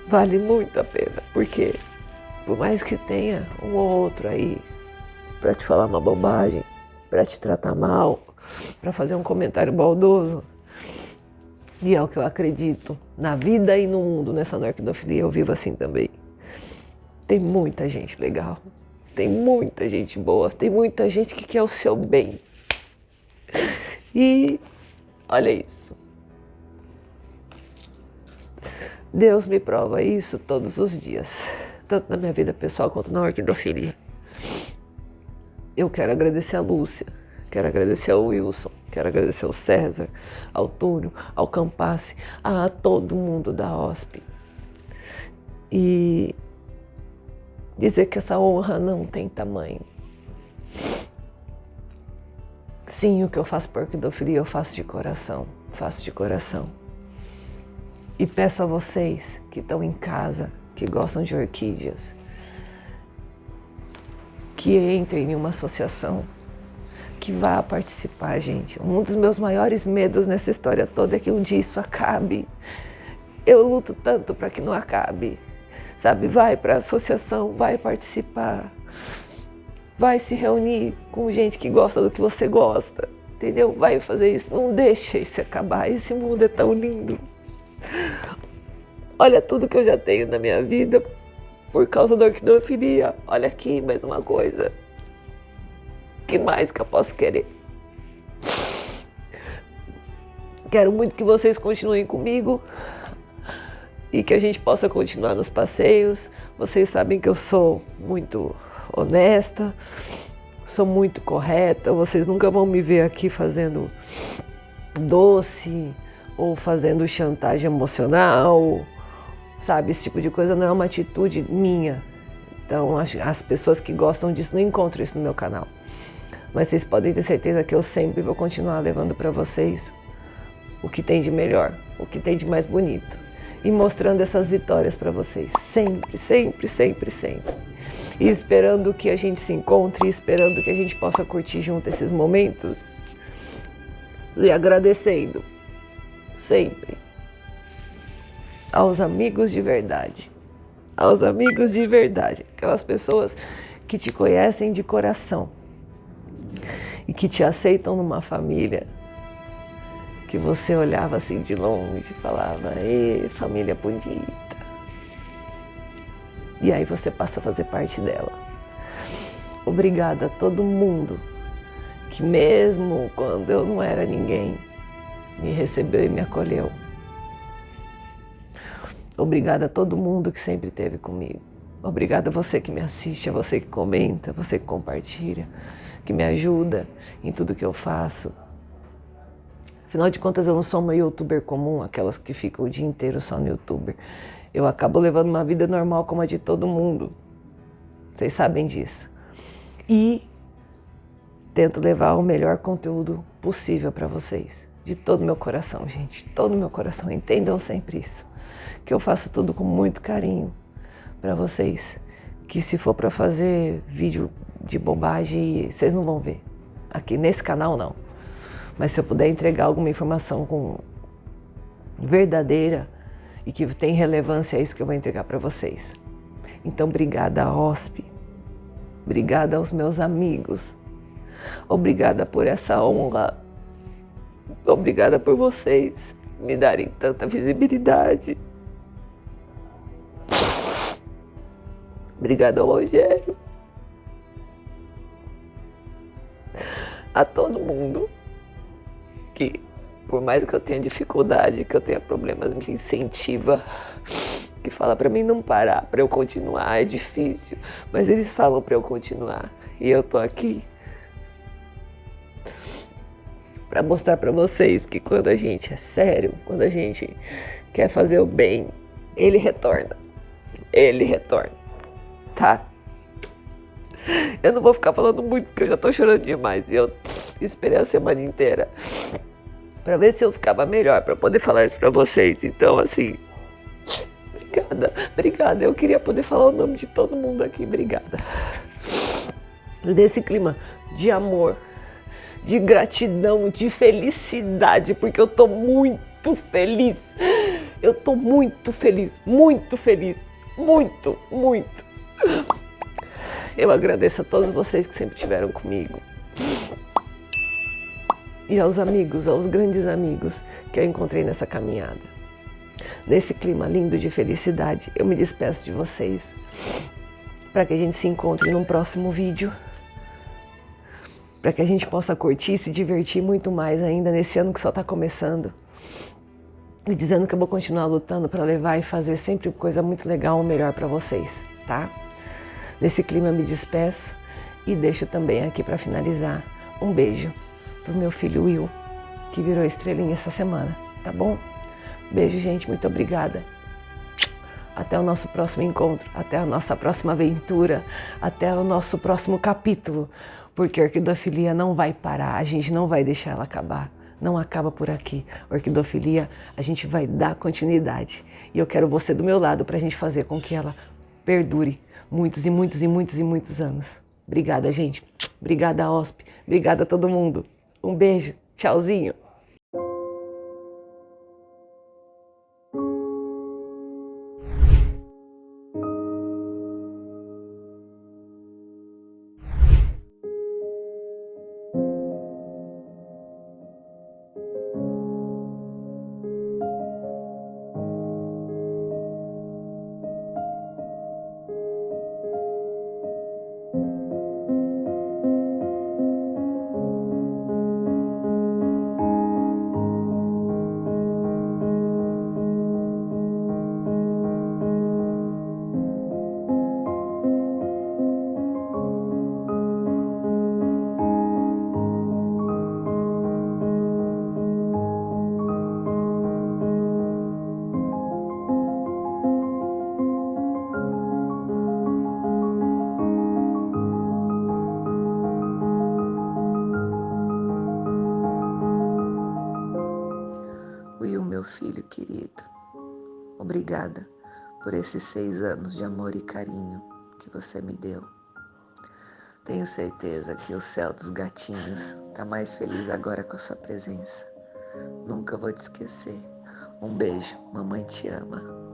Vale muito a pena, porque por mais que tenha um ou outro aí pra te falar uma bobagem, pra te tratar mal, pra fazer um comentário baldoso, e é o que eu acredito, na vida e no mundo, nessa orquidofilia, eu vivo assim também. Tem muita gente legal, tem muita gente boa, tem muita gente que quer o seu bem. E olha isso. Deus me prova isso todos os dias, tanto na minha vida pessoal quanto na orquidofilia. Eu quero agradecer a Lúcia, quero agradecer ao Wilson, quero agradecer ao César, ao Túlio, ao Campassi, a todo mundo da OSP. E dizer que essa honra não tem tamanho. Sim, o que eu faço por orquidofilia eu faço de coração, faço de coração. E peço a vocês que estão em casa, que gostam de orquídeas, que entrem em uma associação, que vá participar, gente. Um dos meus maiores medos nessa história toda é que um dia isso acabe. Eu luto tanto para que não acabe, sabe? Vai para a associação, vai participar, vai se reunir com gente que gosta do que você gosta, entendeu? Vai fazer isso, não deixa isso acabar. Esse mundo é tão lindo. Olha tudo que eu já tenho na minha vida por causa da orquidofilia. Olha aqui mais uma coisa. O que mais que eu posso querer? Quero muito que vocês continuem comigo e que a gente possa continuar nos passeios. Vocês sabem que eu sou muito honesta, sou muito correta. Vocês nunca vão me ver aqui fazendo doce ou fazendo chantagem emocional, sabe? Esse tipo de coisa não é uma atitude minha. Então, as pessoas que gostam disso não encontram isso no meu canal. Mas vocês podem ter certeza que eu sempre vou continuar levando para vocês o que tem de melhor, o que tem de mais bonito. E mostrando essas vitórias para vocês. Sempre, sempre, sempre, sempre. E esperando que a gente se encontre, esperando que a gente possa curtir junto esses momentos. E agradecendo. Sempre aos amigos de verdade, aos amigos de verdade, aquelas pessoas que te conhecem de coração e que te aceitam numa família, que você olhava assim de longe e falava, ê, família bonita. E aí você passa a fazer parte dela. Obrigada a todo mundo que mesmo quando eu não era ninguém, me recebeu e me acolheu. Obrigada a todo mundo que sempre esteve comigo. Obrigada a você que me assiste, a você que comenta, a você que compartilha, que me ajuda em tudo que eu faço. Afinal de contas, eu não sou uma youtuber comum, aquelas que ficam o dia inteiro só no youtuber. Eu acabo levando uma vida normal como a de todo mundo. Vocês sabem disso. E tento levar o melhor conteúdo possível para vocês. De todo o meu coração, gente. Todo o meu coração. Entendam sempre isso. Que eu faço tudo com muito carinho para vocês. Que se for para fazer vídeo de bobagem, vocês não vão ver. Aqui nesse canal, não. Mas se eu puder entregar alguma informação verdadeira e que tem relevância, é isso que eu vou entregar para vocês. Então, obrigada, OSP. Obrigada aos meus amigos. Obrigada por essa honra. Obrigada por vocês me darem tanta visibilidade. Obrigada ao Rogério. A todo mundo que, por mais que eu tenha dificuldade, que eu tenha problemas, me incentiva, que fala pra mim não parar, pra eu continuar, é difícil, mas eles falam pra eu continuar. E eu tô aqui para mostrar para vocês que quando a gente é sério, quando a gente quer fazer o bem, ele retorna. Ele retorna, tá? Eu não vou ficar falando muito, porque eu já tô chorando demais. E eu esperei a semana inteira para ver se eu ficava melhor, para poder falar isso para vocês. Então, assim, obrigada. Eu queria poder falar o nome de todo mundo aqui. Obrigada. Desse clima de amor, de gratidão, de felicidade, porque eu tô muito feliz. Eu tô muito feliz, muito feliz, muito. Eu agradeço a todos vocês que sempre estiveram comigo. E aos amigos, aos grandes amigos que eu encontrei nessa caminhada. Nesse clima lindo de felicidade, eu me despeço de vocês. Para que a gente se encontre num próximo vídeo. Para que a gente possa curtir e se divertir muito mais ainda nesse ano que só está começando. E dizendo que eu vou continuar lutando para levar e fazer sempre coisa muito legal, o melhor para vocês, tá? Nesse clima eu me despeço e deixo também aqui para finalizar um beijo pro meu filho Will, que virou estrelinha essa semana, tá bom? Beijo, gente, muito obrigada. Até o nosso próximo encontro, até a nossa próxima aventura, até o nosso próximo capítulo, porque a orquidofilia não vai parar, a gente não vai deixar ela acabar. Não acaba por aqui. Orquidofilia, a gente vai dar continuidade. E eu quero você do meu lado para a gente fazer com que ela perdure muitos anos. Obrigada, gente. Obrigada, OSP. Obrigada a todo mundo. Um beijo. Tchauzinho. Will, meu filho querido, obrigada por esses 6 anos de amor e carinho que você me deu. Tenho certeza que o céu dos gatinhos está mais feliz agora com a sua presença. Nunca vou te esquecer. Um beijo, mamãe te ama.